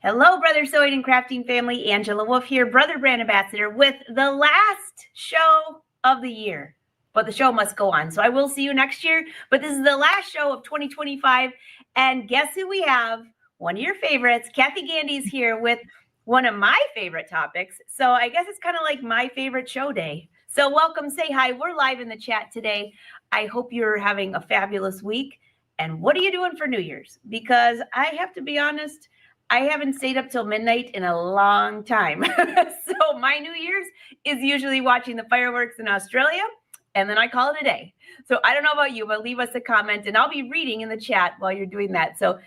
Hello, Brother Sewing and Crafting family. Angela Wolf here, Brother Brand Ambassador, with the last show of the year. But the show must go on, so I will see you next year. But this is the last show of 2025. And guess who we have? One of your favorites. Cathy Gandy is here with one of my favorite topics. So I guess it's kind of like my favorite show day. So welcome, say hi. We're live in the chat today. I hope you're having a fabulous week. And what are you doing for New Year's? Because I have to be honest, I haven't stayed up till midnight in a long time. So my New Year's is usually watching the fireworks in Australia, and then I call it a day. So I don't know about you, but leave us a comment, and I'll be reading in the chat while you're doing that. So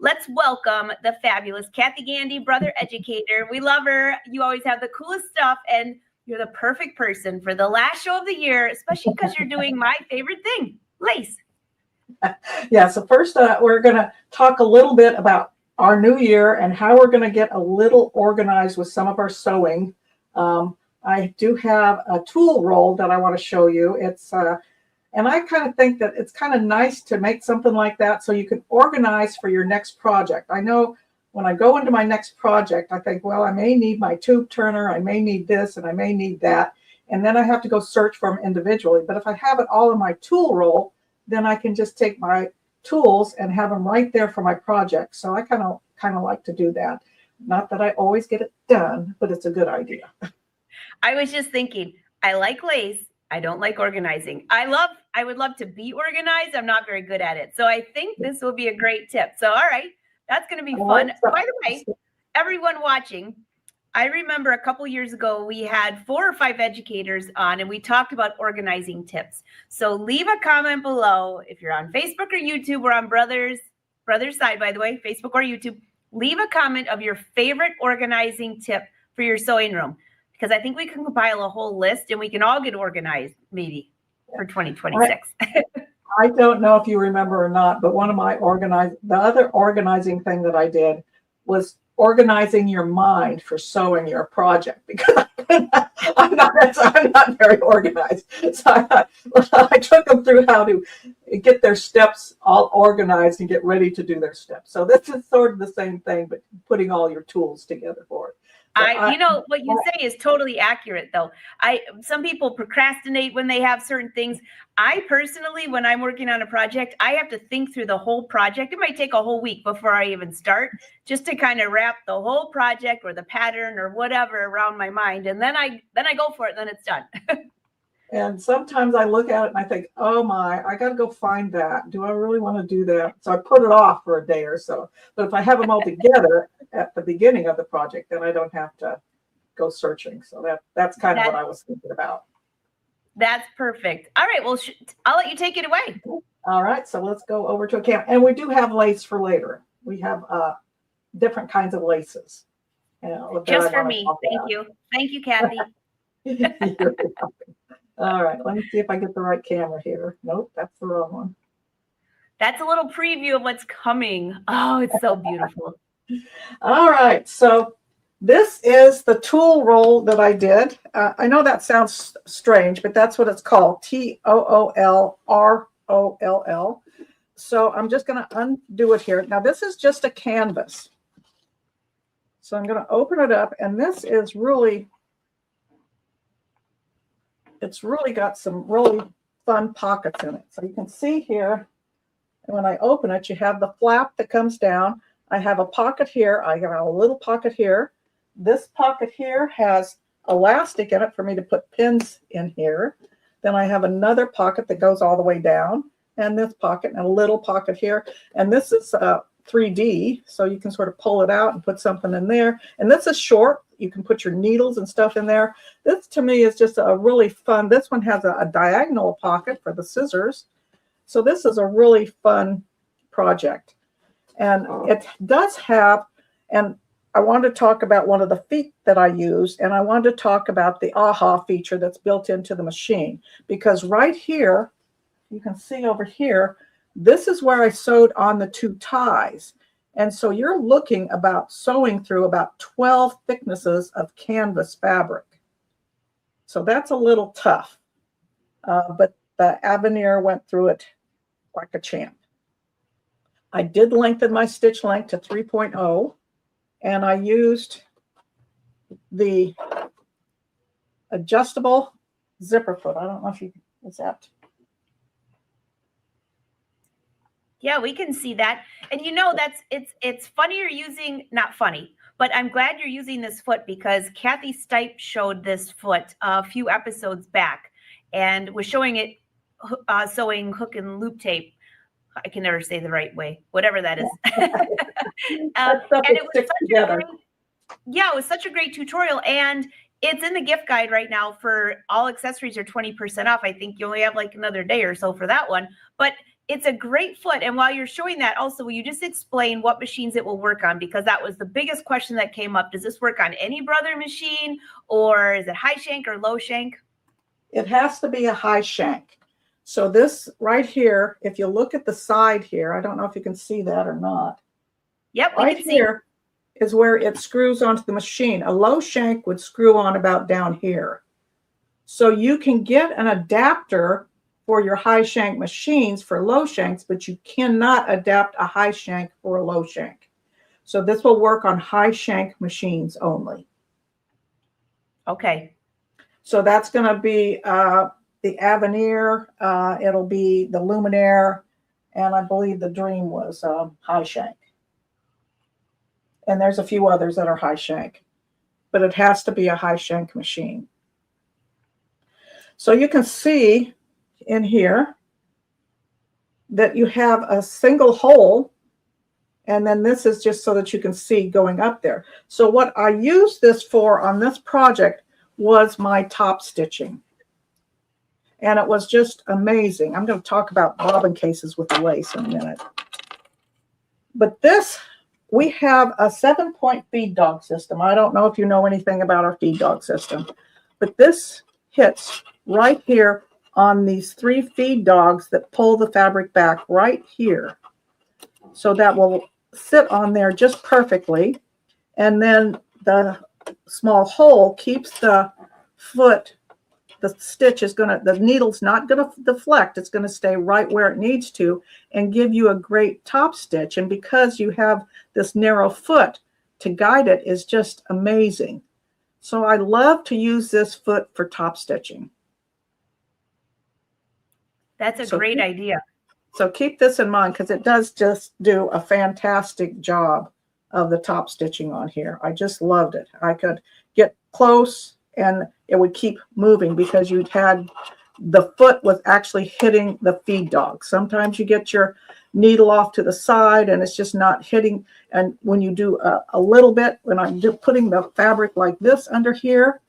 let's welcome the fabulous Cathy Gandy, Brother Educator. We love her. You always have the coolest stuff, and you're the perfect person for the last show of the year, especially because you're doing my favorite thing, lace. Yeah, so first we're going to talk a little bit about our new year and how we're going to get a little organized with some of our sewing. I do have a tool roll that I want to show you. It's and I kind of think that it's kind of nice to make something like that so you can organize for your next project. I know when I go into my next project, I think, well, I may need my tube turner, I may need this, and I may need that. And then I have to go search for them individually. But if I have it all in my tool roll, then I can just take my tools and have them right there for my project. So I kind of like to do that. Not that I always get it done, but it's a good idea. I was just thinking, I like lace. I don't like organizing. I would love to be organized. I'm not very good at it. So I think this will be a great tip. So, all right, that's going to be fun. By the way, everyone watching, I remember a couple years ago, we had 4 or 5 educators on, and we talked about organizing tips. So leave a comment below. If you're on Facebook or YouTube, we're on Brothers side, by the way, Facebook or YouTube. Leave a comment of your favorite organizing tip for your sewing room, because I think we can compile a whole list and we can all get organized maybe for 2026. I don't know if you remember or not, but one of my the other organizing thing that I did was organizing your mind for sewing your project, because I'm not very organized. So I took them through how to get their steps all organized and get ready to do their steps. So this is sort of the same thing, but putting all your tools together for it. So you know, what you say is totally accurate, though. Some people procrastinate when they have certain things. I personally, when I'm working on a project, I have to think through the whole project. It might take a whole week before I even start, just to kind of wrap the whole project or the pattern or whatever around my mind. And then I go for it, and then it's done. And sometimes I look at it and I think, oh my, I got to go find that. Do I really want to do that? So I put it off for a day or so. But if I have them all together at the beginning of the project, then I don't have to go searching. So that's kind of what I was thinking about. That's perfect. All right. Well, I'll let you take it away. All right. So let's go over to a camera. And we do have lace for later. We have different kinds of laces. Just for me. Thank you. Thank you, Cathy. All right, let me see if I get the right camera here. Nope, that's the wrong one. That's a little preview of what's coming. Oh, it's so beautiful. All right, so this is the tool roll that I did. I know that sounds strange, but that's what it's called, TOOLROLL. So I'm just going to undo it here. Now, this is just a canvas. So I'm going to open it up, and this is really... It's really got some really fun pockets in it. So you can see here, when I open it, you have the flap that comes down. I have a pocket here. I have a little pocket here. This pocket here has elastic in it for me to put pins in here. Then I have another pocket that goes all the way down, and this pocket, and a little pocket here. And this is 3D, so you can sort of pull it out and put something in there. And this is short. You can put your needles and stuff in there. This, to me, is just a really fun. This one has a diagonal pocket for the scissors. So this is a really fun project. And it does have, and I want to talk about one of the feet that I use, and I want to talk about the AHA feature that's built into the machine. Because right here, you can see over here, this is where I sewed on the 2 ties. And so you're looking about sewing through about 12 thicknesses of canvas fabric. So that's a little tough, but the Aveneer went through it like a champ. I did lengthen my stitch length to 3.0, and I used the adjustable zipper foot. I don't know if you, is that? Yeah, we can see that. And you know, it's funny you're using, not funny, but I'm glad you're using this foot because Cathy Stipe showed this foot a few episodes back and was showing it sewing hook and loop tape. I can never say the right way, whatever that is. And it was it was such a great tutorial, and it's in the gift guide right now for all accessories are 20% off. I think you only have like another day or so for that one, but it's a great foot. And while you're showing that, also, will you just explain what machines it will work on? Because that was the biggest question that came up. Does this work on any Brother machine, or is it high shank or low shank? It has to be a high shank. So this right here, if you look at the side here, I don't know if you can see that or not. Yep, right here is where it screws onto the machine. A low shank would screw on about down here. So you can get an adapter for your high shank machines for low shanks, but you cannot adapt a high shank for a low shank. So this will work on high shank machines only. Okay. So that's going to be the Aveneer, it'll be the Luminaire, and I believe the Dream was high shank. And there's a few others that are high shank, but it has to be a high shank machine. So you can see in here that you have a single hole, and then this is just so that you can see going up there. So what I used this for on this project was my top stitching. And it was just amazing. I'm going to talk about bobbin cases with the lace in a minute. But this, we have a 7-point feed dog system. I don't know if you know anything about our feed dog system, but this hits right here on these 3 feed dogs that pull the fabric back right here. So that will sit on there just perfectly. And then the small hole keeps the foot, the stitch is going to, the needle's not going to deflect. It's going to stay right where it needs to and give you a great top stitch. And because you have this narrow foot to guide it is just amazing. So I love to use this foot for top stitching. That's a great idea. So keep this in mind because it does just do a fantastic job of the top stitching on here. I just loved it. I could get close and it would keep moving because you'd had the foot was actually hitting the feed dog. Sometimes you get your needle off to the side and it's just not hitting. And when you do a little bit, when I'm putting the fabric like this under here,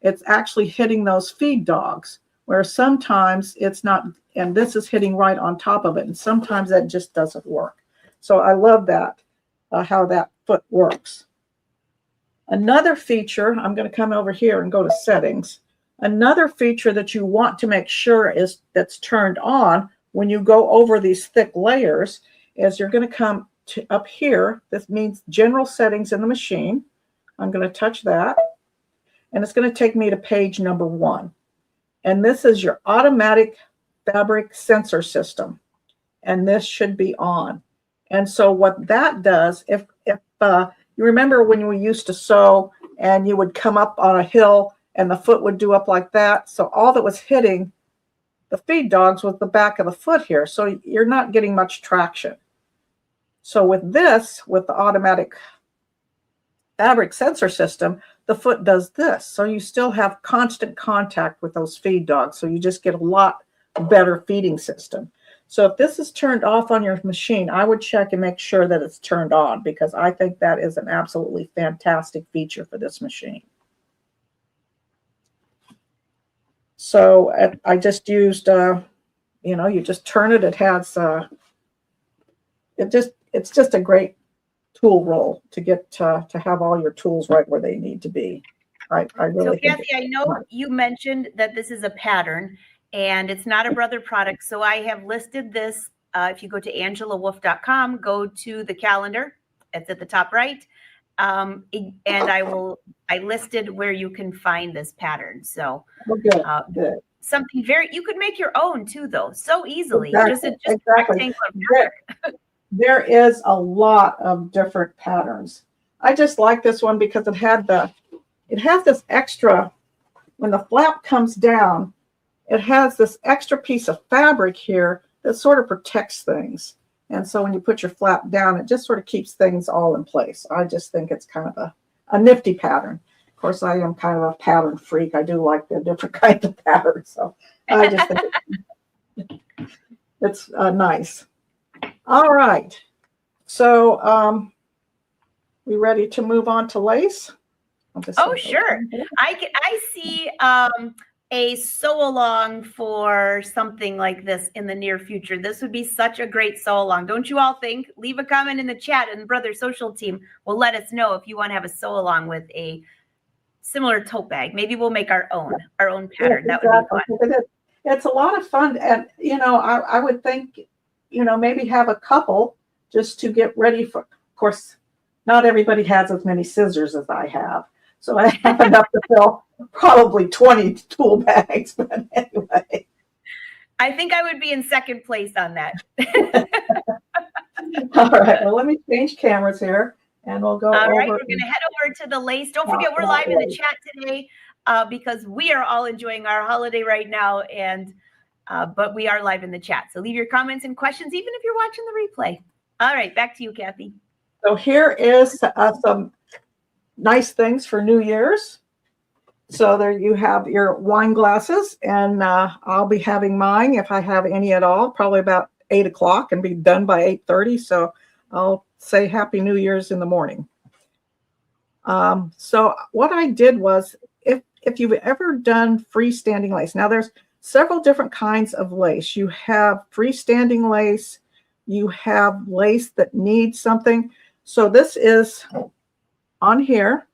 it's actually hitting those feed dogs, where sometimes it's not, and this is hitting right on top of it. And sometimes that just doesn't work. So I love that, how that foot works. Another feature, I'm going to come over here and go to settings. Another feature that you want to make sure is that's turned on when you go over these thick layers is you're going to come to up here. This means general settings in the machine. I'm going to touch that. And it's going to take me to page number 1. And this is your automatic fabric sensor system. And this should be on. And so what that does, if you remember when we used to sew and you would come up on a hill and the foot would do up like that. So all that was hitting the feed dogs was the back of the foot here. So you're not getting much traction. So with this, with the automatic fabric sensor system, the foot does this. So you still have constant contact with those feed dogs. So you just get a lot better feeding system. So if this is turned off on your machine, I would check and make sure that it's turned on because I think that is an absolutely fantastic feature for this machine. So I just used, you just turn it. It has, it's just a great tool roll to get to have all your tools right where they need to be. I really. So Cathy, I know you mentioned that this is a pattern and it's not a Brother product. So I have listed this. If you go to angelawolf.com, go to the calendar. It's at the top right. And I listed where you can find this pattern. So good. Something you could make your own too, though, so easily. Exactly. Just a rectangle of fabric. There is a lot of different patterns. I just like this one because it has this extra, when the flap comes down, it has this extra piece of fabric here that sort of protects things. And so when you put your flap down, it just sort of keeps things all in place. I just think it's kind of a nifty pattern. Of course, I am kind of a pattern freak. I do like the different kinds of patterns. So I just think it's nice. All right. So we ready to move on to lace? Oh, sure. I see a sew along for something like this in the near future. This would be such a great sew along. Don't you all think? Leave a comment in the chat and the Brother Social team will let us know if you want to have a sew along with a similar tote bag. Maybe we'll make our own pattern. Yeah, that would be fun. It's a lot of fun. And, you know, I would think, you know, maybe have a couple just to get ready for, of course, not everybody has as many scissors as I have. So I have enough to fill probably 20 tool bags, but anyway. I think I would be in second place on that. All right, well, let me change cameras here and we'll go All over. right, we're going to head over to the lace. Don't forget, we're live in the chat today because we are all enjoying our holiday right now, and but we are live in the chat. So leave your comments and questions, even if you're watching the replay. All right, back to you, Cathy. So here is some nice things for New Year's. So there you have your wine glasses, and I'll be having mine, if I have any at all, probably about 8 o'clock and be done by 8:30. So I'll say Happy New Year's in the morning. So what I did was, if you've ever done freestanding lace, now there's several different kinds of lace. You have freestanding lace, you have lace that needs something. So this is on here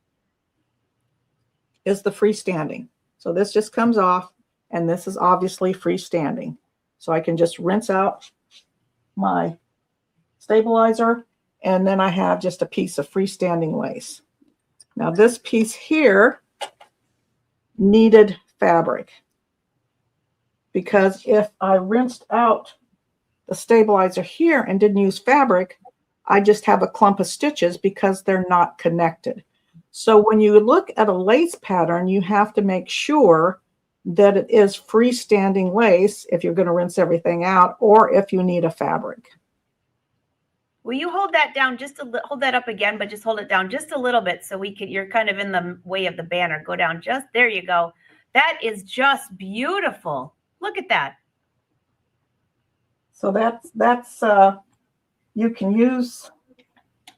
is the freestanding. So this just comes off, and this is obviously freestanding. So I can just rinse out my stabilizer, and then I have just a piece of freestanding lace. Now this piece here needed fabric, because if I rinsed out the stabilizer here and didn't use fabric, I just have a clump of stitches because they're not connected. So when you look at a lace pattern, you have to make sure that it is freestanding lace if you're going to rinse everything out, or if you need a fabric. Will you hold that down just hold that up again, but just hold it down just a little bit so we can, you're kind of in the way of the banner. Go down just, there you go. That is just beautiful. Look at that. So that's you can use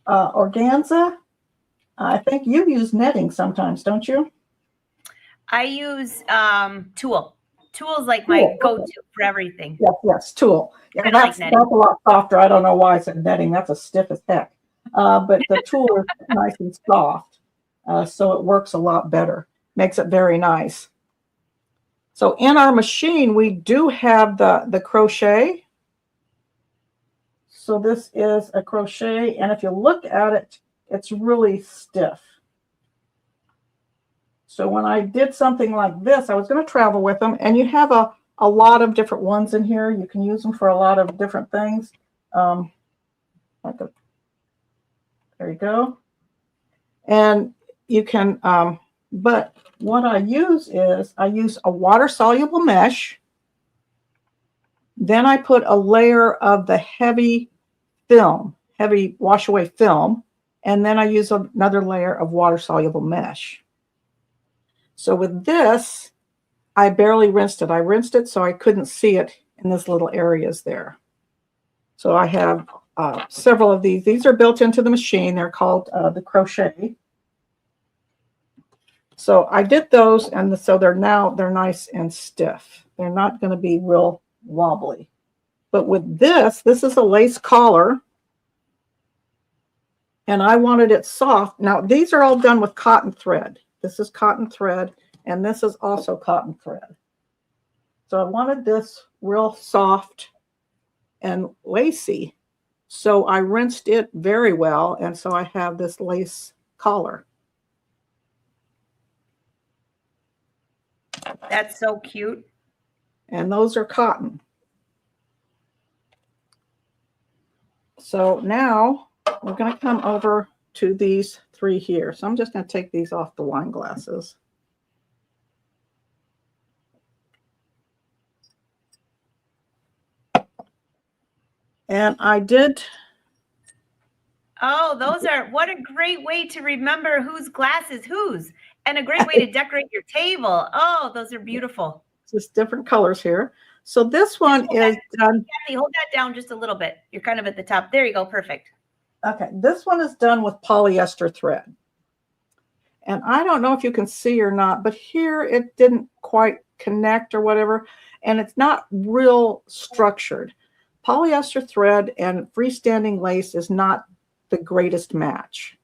organza. I think you use netting sometimes, don't you? I use tulle. Tulle is like my go-to for everything. Yes, tulle. Yeah, that's like a lot softer. I don't know why I said netting. That's a stiff as heck. But the tulle is nice and soft, so it works a lot better. Makes it very nice. So in our machine, we do have the crochet. So this is a crochet, and if you look at it, it's really stiff. So when I did something like this, I was going to travel with them, and you have a lot of different ones in here. You can use them for a lot of different things. There you go. And you can, but what I use is I use a water-soluble mesh. Then I put a layer of the heavy film, heavy wash-away film, and then I use another layer of water-soluble mesh. So with this, I barely rinsed it. I rinsed it so I couldn't see it in these little areas there. So I have several of these. These are built into the machine. They're called the crochet. So I did those, and so they're nice and stiff. They're not going to be real wobbly. But with this is a lace collar, and I wanted it soft. Now these are all done with cotton thread. This is cotton thread, and this is also cotton thread. So I wanted this real soft and lacy. So I rinsed it very well, and so I have this lace collar. That's so cute. And those are cotton. So now we're going to come over to these 3 here. So I'm just going to take these off the wine glasses. And I did. Oh, what a great way to remember whose glass is whose, and a great way to decorate your table. Oh, those are beautiful. Just different colors here. So this one is done. Kathy, hold that down just a little bit. You're kind of at the top. There you go. Perfect. Okay, this one is done with polyester thread. And I don't know if you can see or not, but here it didn't quite connect or whatever, and it's not real structured. Polyester thread and freestanding lace is not the greatest match.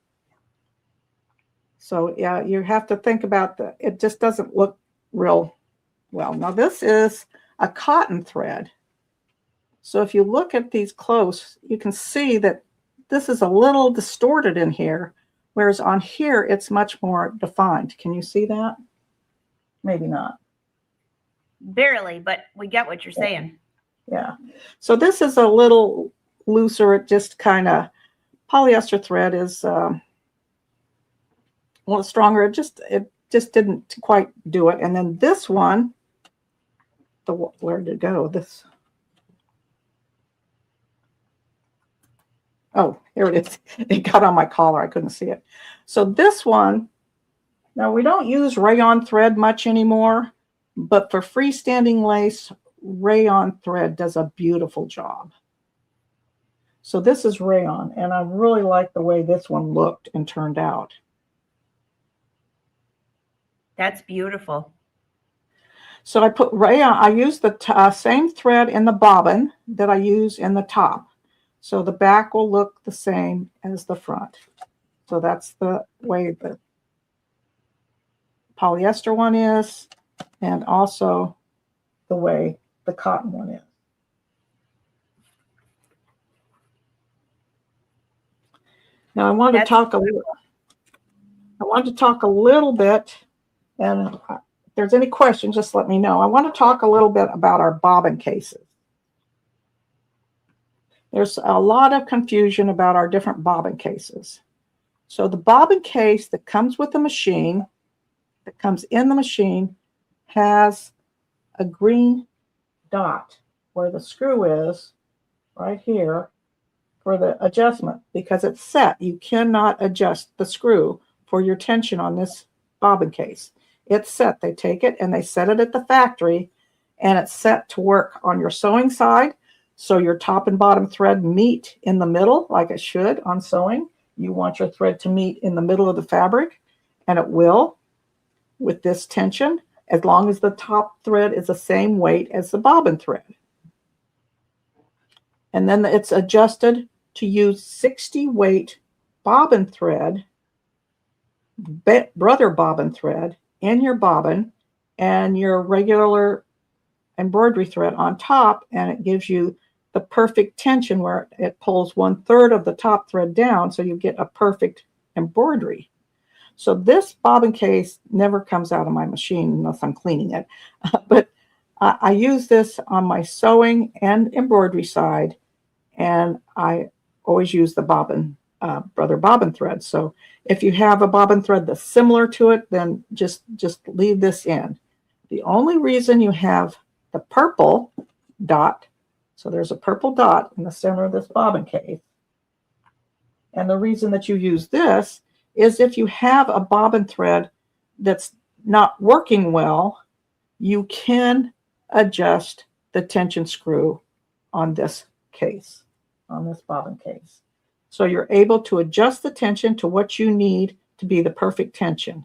So yeah, you have to think about that. It just doesn't look real well. Now this is a cotton thread. So if you look at these close, you can see that this is a little distorted in here, whereas on here, it's much more defined. Can you see that? Maybe not. Barely, but we get what you're saying. Yeah. So this is a little looser. It just kind of, polyester thread is a little stronger. It just didn't quite do it. And then this one, where did it go? This. Oh, here it is. It got on my collar. I couldn't see it. So this one, now we don't use rayon thread much anymore, but for freestanding lace, rayon thread does a beautiful job. So this is rayon, and I really like the way this one looked and turned out. That's beautiful. So I put rayon, I use the same thread in the bobbin that I use in the top. So the back will look the same as the front. So that's the way the polyester one is, and also the way the cotton one is. Now I want to talk a little bit, and if there's any questions, just let me know. I want to talk a little bit about our bobbin cases. There's a lot of confusion about our different bobbin cases. So the bobbin case that comes with the machine, that comes in the machine, has a green dot where the screw is right here for the adjustment, because it's set. You cannot adjust the screw for your tension on this bobbin case. It's set. They take it and they set it at the factory, and it's set to work on your sewing side. So your top and bottom thread meet in the middle like it should on sewing. You want your thread to meet in the middle of the fabric, and it will with this tension, as long as the top thread is the same weight as the bobbin thread. And then it's adjusted to use 60 weight bobbin thread, brother bobbin thread in your bobbin, and your regular embroidery thread on top, and it gives you the perfect tension where it pulls 1/3 of the top thread down, so you get a perfect embroidery. So this bobbin case never comes out of my machine unless I'm cleaning it. But I use this on my sewing and embroidery side, and I always use the bobbin, brother bobbin thread. So if you have a bobbin thread that's similar to it, then just leave this in. The only reason you have the purple dot, so there's a purple dot in the center of this bobbin case, and the reason that you use this is if you have a bobbin thread that's not working well, you can adjust the tension screw on this case, on this bobbin case. So you're able to adjust the tension to what you need to be the perfect tension.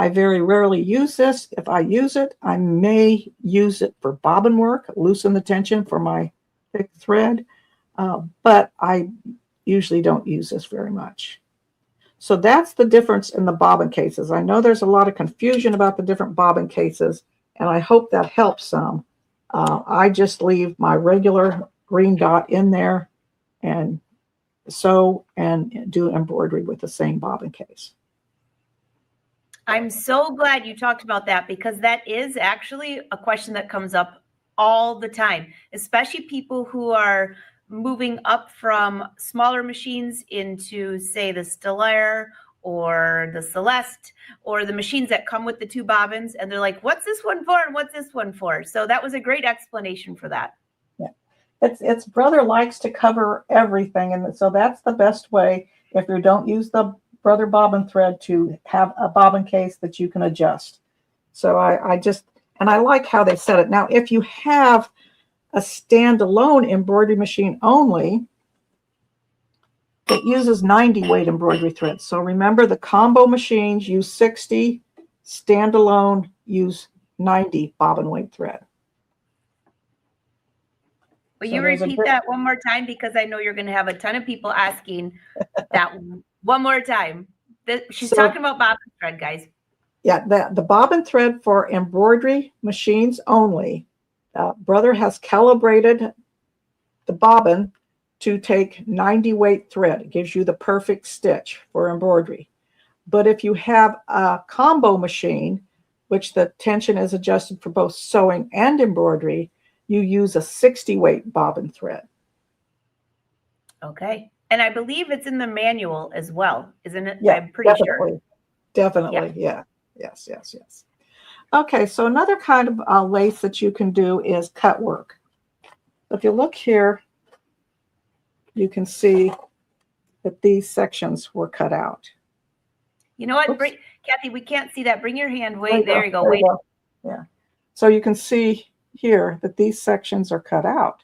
I very rarely use this. If I use it, I may use it for bobbin work, loosen the tension for my thick thread, but I usually don't use this very much. So that's the difference in the bobbin cases. I know there's a lot of confusion about the different bobbin cases, and I hope that helps some. I just leave my regular green dot in there and sew and do embroidery with the same bobbin case. I'm so glad you talked about that, because that is actually a question that comes up all the time, especially people who are moving up from smaller machines into, say, the Stellaire or the Celeste or the machines that come with the 2 bobbins, and they're like, what's this one for and what's this one for? So that was a great explanation for that. Yeah, it's Brother likes to cover everything, and so that's the best way. If you don't use the Brother bobbin thread, to have a bobbin case that you can adjust. So I like how they set it. Now, if you have a standalone embroidery machine only, it uses 90 weight embroidery threads. So remember, the combo machines use 60, standalone use 90 bobbin weight thread. Will you repeat that one more time? Because I know you're going to have a ton of people asking that one more time. She's talking about bobbin thread, guys. Yeah, the bobbin thread for embroidery machines only. Brother has calibrated the bobbin to take 90 weight thread. It gives you the perfect stitch for embroidery. But if you have a combo machine, which the tension is adjusted for both sewing and embroidery, you use a 60 weight bobbin thread. Okay. And I believe it's in the manual as well, isn't it? Yeah, I'm pretty sure. Definitely, yeah. Yes. Okay, so another kind of lace that you can do is cut work. If you look here, you can see that these sections were cut out. You know what, Cathy, we can't see that. Bring your hand way. There you go. Wait. Yeah. So you can see here that these sections are cut out.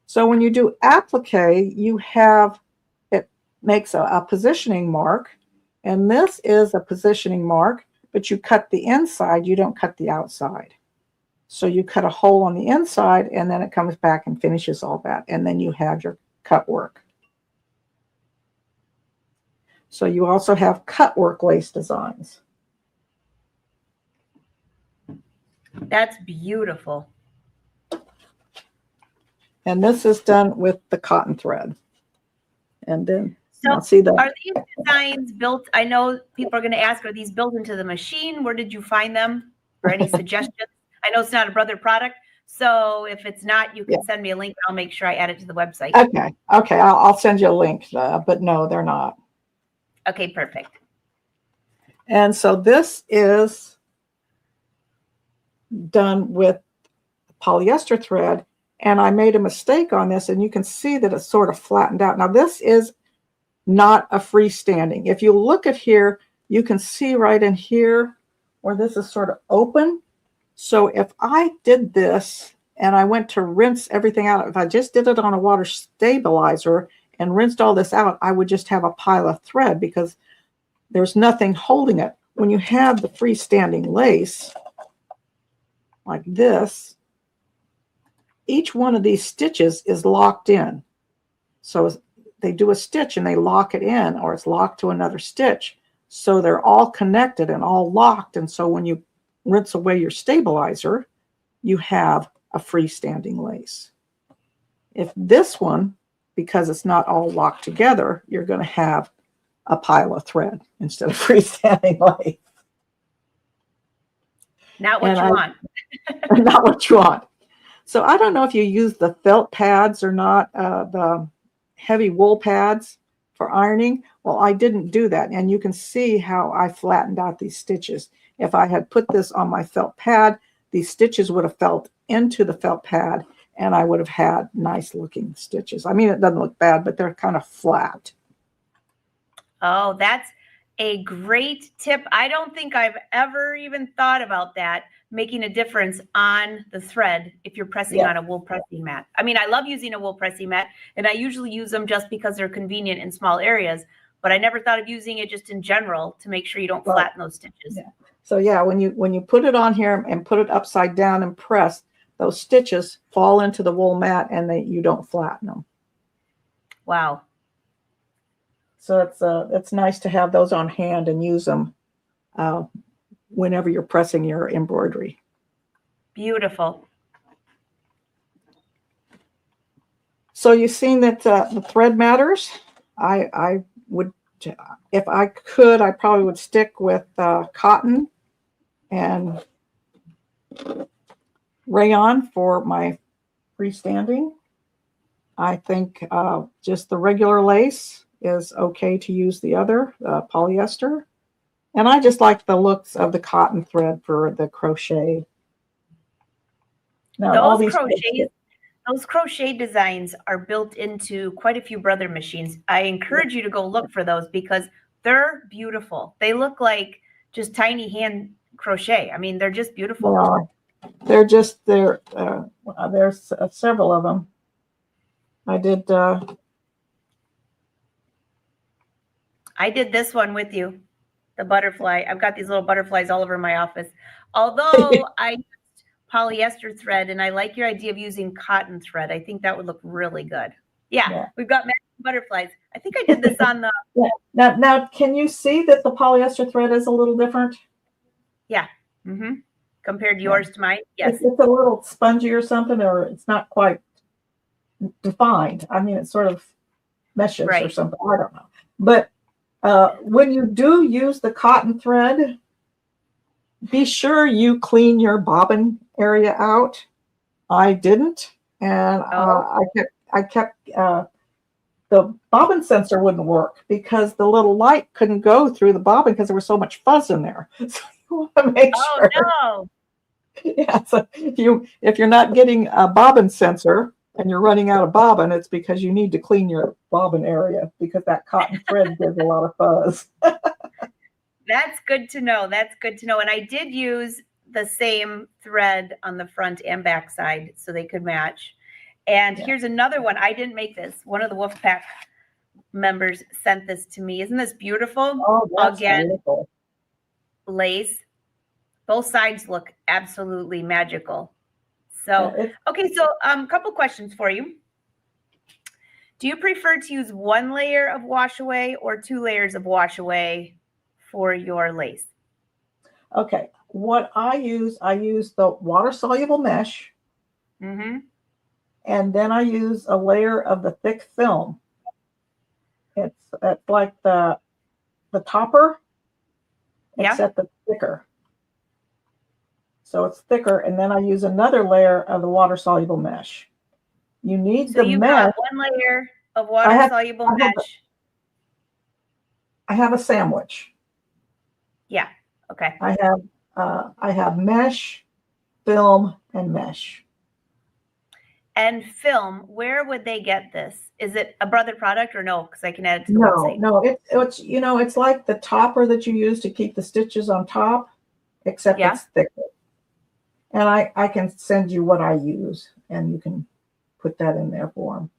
So when you do applique, it makes a positioning mark, and this is a positioning mark, but you cut the inside, you don't cut the outside. So you cut a hole on the inside, and then it comes back and finishes all that, and then you have your cut work. So you also have cut work lace designs. That's beautiful. And this is done with the cotton thread. And then so see that. Are these designs built? I know people are going to ask, are these built into the machine? Where did you find them? Or any suggestions? I know it's not a Brother product. So if it's not, you can send me a link. I'll make sure I add it to the website. Okay. I'll send you a link, but no, they're not. Okay, perfect. And so this is done with polyester thread, and I made a mistake on this, and you can see that it's sort of flattened out. Now this is not a freestanding. If you look at here, you can see right in here where this is sort of open. So if I did this and I went to rinse everything out, if I just did it on a water stabilizer and rinsed all this out, I would just have a pile of thread because there's nothing holding it. When you have the freestanding lace like this, each one of these stitches is locked in. So they do a stitch and they lock it in, or it's locked to another stitch. So they're all connected and all locked. And so when you rinse away your stabilizer, you have a freestanding lace. If this one, because it's not all locked together, you're going to have a pile of thread instead of freestanding lace. Not what you want. Not what you want. So I don't know if you use the felt pads or not, the heavy wool pads for ironing. Well, I didn't do that. And you can see how I flattened out these stitches. If I had put this on my felt pad, these stitches would have felt into the felt pad, and I would have had nice looking stitches. I mean, it doesn't look bad, but they're kind of flat. Oh, that's a great tip. I don't think I've ever even thought about that, making a difference on the thread if you're pressing on a wool pressing mat. I mean, I love using a wool pressing mat, and I usually use them just because they're convenient in small areas, but I never thought of using it just in general to make sure you don't flatten those stitches. Yeah. So yeah, when you put it on here and put it upside down and press, those stitches fall into the wool mat and you don't flatten them. Wow. So it's nice to have those on hand and use them whenever you're pressing your embroidery. Beautiful. So you've seen that the thread matters. I would, if I could, I probably would stick with cotton and rayon for my freestanding. I think just the regular lace is okay to use the other, polyester. And I just like the looks of the cotton thread for the crochet. Now, all these those crochet designs are built into quite a few Brother machines. I encourage you to go look for those because they're beautiful. They look like just tiny hand crochet. I mean, they're just beautiful. There's several of them. I did this one with you, the butterfly. I've got these little butterflies all over my office. Although I used polyester thread, and I like your idea of using cotton thread. I think that would look really good. Yeah. We've got matching butterflies. I think I did this on the. Now, can you see that the polyester thread is a little different? Yeah. Mm-hmm. Compared yours to mine? Yes. It's a little spongy or something, or it's not quite defined. I mean, it sort of meshes or something. I don't know. But when you do use the cotton thread, be sure you clean your bobbin area out. I didn't, and I kept the bobbin sensor wouldn't work because the little light couldn't go through the bobbin because there was so much fuzz in there. So you want to make sure. No. Yeah, so if you're not getting a bobbin sensor and you're running out of bobbin, it's because you need to clean your bobbin area because that cotton thread gives a lot of fuzz. That's good to know. That's good to know. And I did use the same thread on the front and back side so they could match. And here's another one. I didn't make this. One of the Wolfpack members sent this to me. Isn't this beautiful? Oh, that's again, beautiful. Lace. Both sides look absolutely magical. So, okay, so a couple questions for you. Do you prefer to use one layer of wash away or 2 layers of wash away for your lace? Okay, what I use the water-soluble mesh. Mm-hmm. And then I use a layer of the thick film. It's like the topper, except it's thicker. So it's thicker, and then I use another layer of the water-soluble mesh. You need the mesh. Got one layer of water-soluble mesh. I have a sandwich. Yeah. Okay. I have mesh, film, and mesh. And film, where would they get this? Is it a Brother product or no? Because I can add it to the website. No, it's it's like the topper that you use to keep the stitches on top, except it's thicker. And I can send you what I use, and you can put that in there for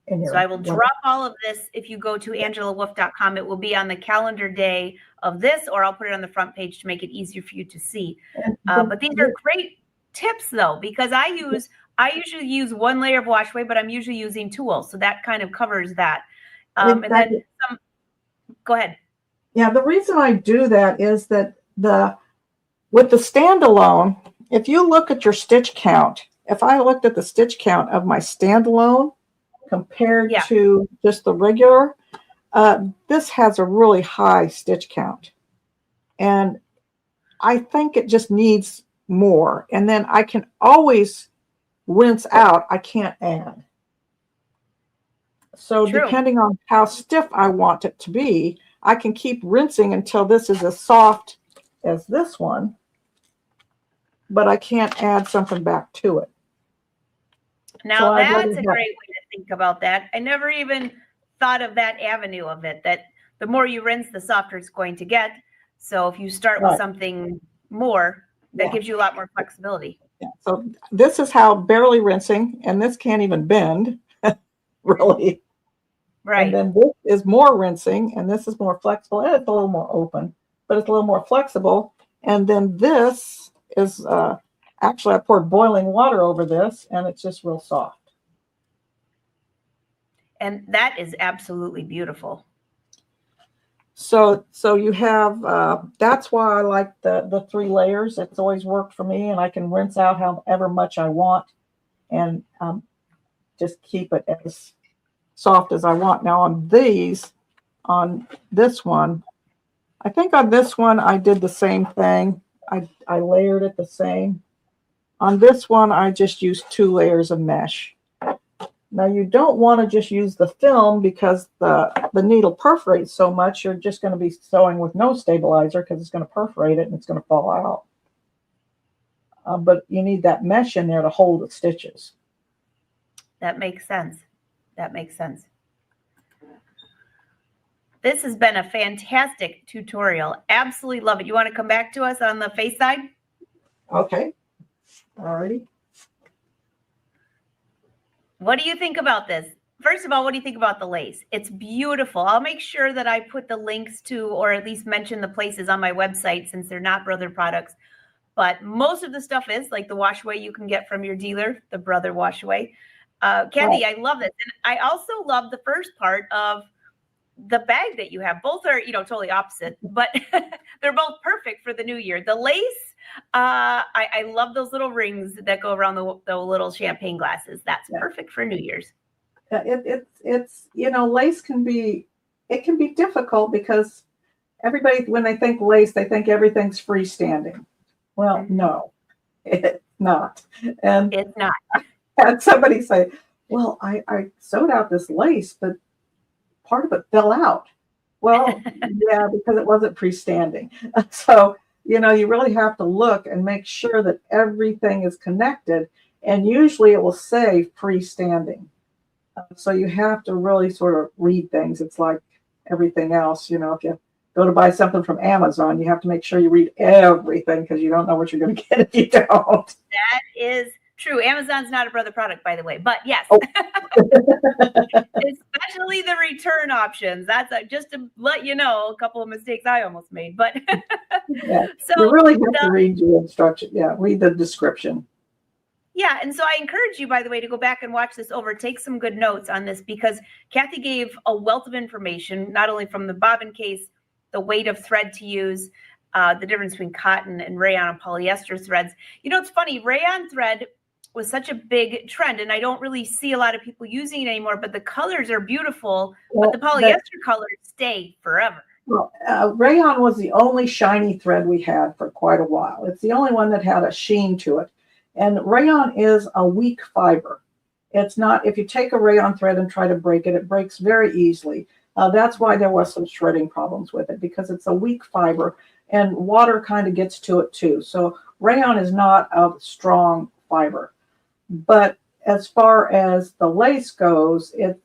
them. So I will drop all of this. If you go to angelawolf.com, it will be on the calendar day of this, or I'll put it on the front page to make it easier for you to see. But these are great tips, though, because I usually use one layer of wash away, but I'm usually using tools, so that kind of covers that. And then go ahead. Yeah, the reason I do that is that with the standalone, if you look at your stitch count, if I looked at the stitch count of my standalone compared to just the regular, this has a really high stitch count. And I think it just needs more. And then I can always rinse out. I can't add. So depending on how stiff I want it to be, I can keep rinsing until this is as soft as this one, but I can't add something back to it. Now, that's a great way to think about that. I never even thought of that avenue of it, that the more you rinse, the softer it's going to get. So if you start with something more, that gives you a lot more flexibility. Yeah. So this is how barely rinsing, and this can't even bend, really. Right. And then this is more rinsing, and this is more flexible, and it's a little more open, but it's a little more flexible. And then this is actually, I poured boiling water over this, and it's just real soft. And that is absolutely beautiful. So you have, that's why I like the 3 layers. It's always worked for me, and I can rinse out however much I want and just keep it as soft as I want. Now on this one, I think on this one, I did the same thing. I layered it the same. On this one, I just used 2 layers of mesh. Now you don't want to just use the film because the needle perforates so much. You're just going to be sewing with no stabilizer because it's going to perforate it and it's going to fall out. But you need that mesh in there to hold the stitches. That makes sense. That makes sense. This has been a fantastic tutorial. Absolutely love it. You want to come back to us on the face side? Okay. Alrighty. What do you think about this? First of all, what do you think about the lace? It's beautiful. I'll make sure that I put the links to, or at least mention the places on my website since they're not Brother products. But most of the stuff is like the wash away you can get from your dealer, the Brother wash away. Candy, I love this. And I also love the first part of the bag that you have. Both are, totally opposite, but they're both perfect for the new year. The lace, I love those little rings that go around the little champagne glasses. That's perfect for New Year's. It's lace can be difficult because everybody, when they think lace, they think everything's freestanding. Well, no, it's not. And it's not. I had somebody say, well, I sewed out this lace, but part of it fell out. Well, yeah, because it wasn't freestanding. So, you really have to look and make sure that everything is connected. And usually it will say freestanding. So you have to really sort of read things. It's like everything else, if you go to buy something from Amazon, you have to make sure you read everything because you don't know what you're going to get if you don't. That is true. Amazon's not a Brother product, by the way, but yes. Oh. Especially the return options. That's just to let you know a couple of mistakes I almost made. But so you really have to read your instruction. Yeah, read the description. Yeah, and so I encourage you, by the way, to go back and watch this over. Take some good notes on this because Cathy gave a wealth of information, not only from the bobbin case, the weight of thread to use, the difference between cotton and rayon and polyester threads. It's funny, rayon thread was such a big trend, and I don't really see a lot of people using it anymore, but the colors are beautiful, but the polyester colors stay forever. Well, rayon was the only shiny thread we had for quite a while. It's the only one that had a sheen to it. And rayon is a weak fiber. It's not, if you take a rayon thread and try to break it, it breaks very easily. That's why there was some shredding problems with it, because it's a weak fiber and water kind of gets to it too. So rayon is not a strong fiber. But as far as the lace goes, it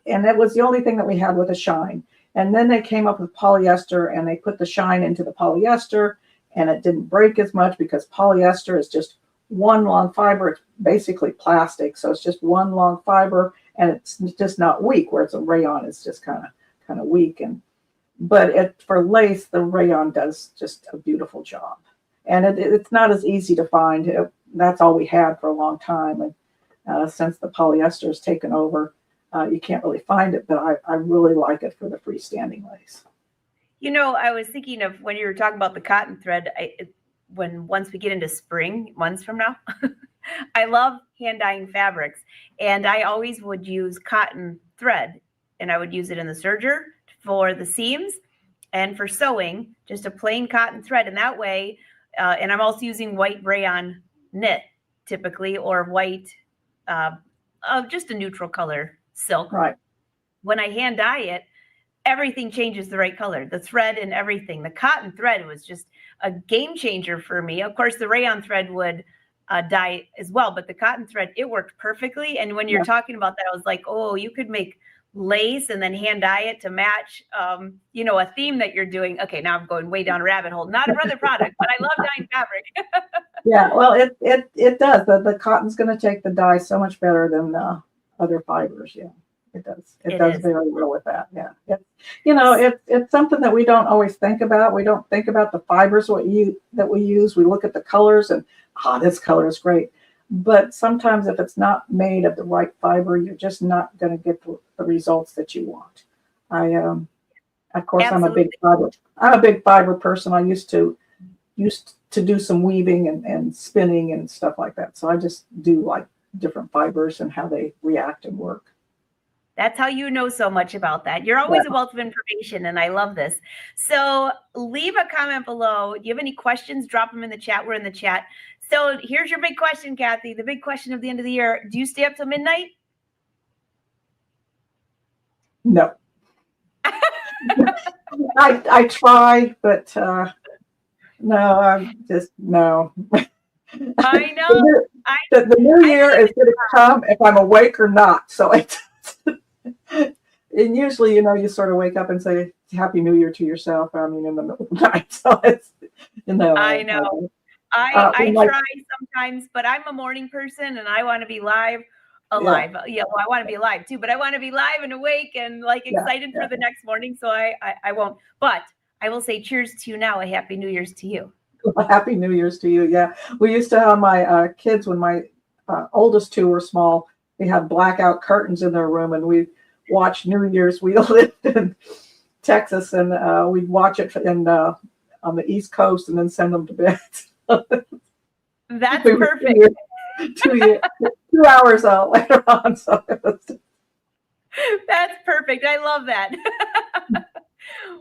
was the only thing that we had with a shine. And then they came up with polyester and they put the shine into the polyester and it didn't break as much because polyester is just one long fiber. It's basically plastic. So it's just one long fiber and it's just not weak, whereas a rayon is just kind of weak. But for lace, the rayon does just a beautiful job. And it's not as easy to find. That's all we had for a long time. And since the polyester has taken over, you can't really find it, but I really like it for the freestanding lace. I was thinking of when you were talking about the cotton thread, once we get into spring, months from now, I love hand dyeing fabrics. And I always would use cotton thread, and I would use it in the serger for the seams and for sewing, just a plain cotton thread. And that way, and I'm also using white rayon knit typically, or white of just a neutral color silk. Right. When I hand dye it, everything changes the right color, the thread and everything. The cotton thread was just a game changer for me. Of course, the rayon thread would dye as well, but the cotton thread, it worked perfectly. And when you're talking about that, I was like, oh, you could make lace and then hand dye it to match, a theme that you're doing. Okay, now I'm going way down a rabbit hole. Not a Brother product, but I love dyeing fabric. Yeah, well, it does. The cotton's going to take the dye so much better than other fibers. Yeah, it does. It does very well with that. Yeah, it's something that we don't always think about. We don't think about the fibers that we use. We look at the colors and this color is great. But sometimes if it's not made of the right fiber, you're just not going to get the results that you want. Of course, absolutely. I'm a big fiber person. I used to do some weaving and spinning and stuff like that. So I just do like different fibers and how they react and work. That's how you know so much about that. You're always a wealth of information, and I love this. So leave a comment below. Do you have any questions? Drop them in the chat. We're in the chat. So here's your big question, Cathy. The big question of the end of the year. Do you stay up till midnight? No. I try, but no, I'm just no. I know. The new year is going to come if I'm awake or not. So and usually, you sort of wake up and say Happy New Year to yourself. I mean, in the middle of the night. So it's, I know. I try sometimes, but I'm a morning person and I want to be alive. Yeah, well, I want to be alive too, but I want to be live and awake and like excited for the next morning. So I won't. But I will say cheers to you now. A Happy New Year's to you. Happy New Year's to you. Yeah. We used to have my kids, when my oldest two were small, we had blackout curtains in their room and we'd watch New Year's. We lived in Texas and we'd watch it on the East Coast and then send them to bed. That's perfect. 2 hours later on. So that's perfect. I love that.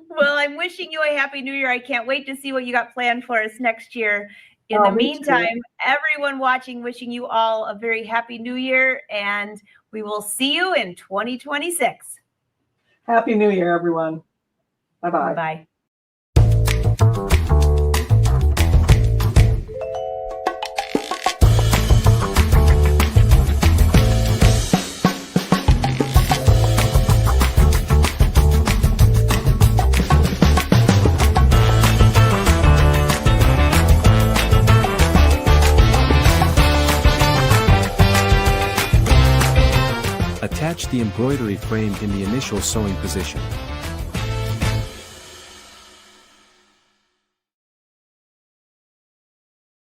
Well, I'm wishing you a Happy New Year. I can't wait to see what you got planned for us next year. In the meantime, everyone watching, wishing you all a very Happy New Year, and we will see you in 2026. Happy New Year, everyone. Bye-bye. Bye. Attach the embroidery frame in the initial sewing position.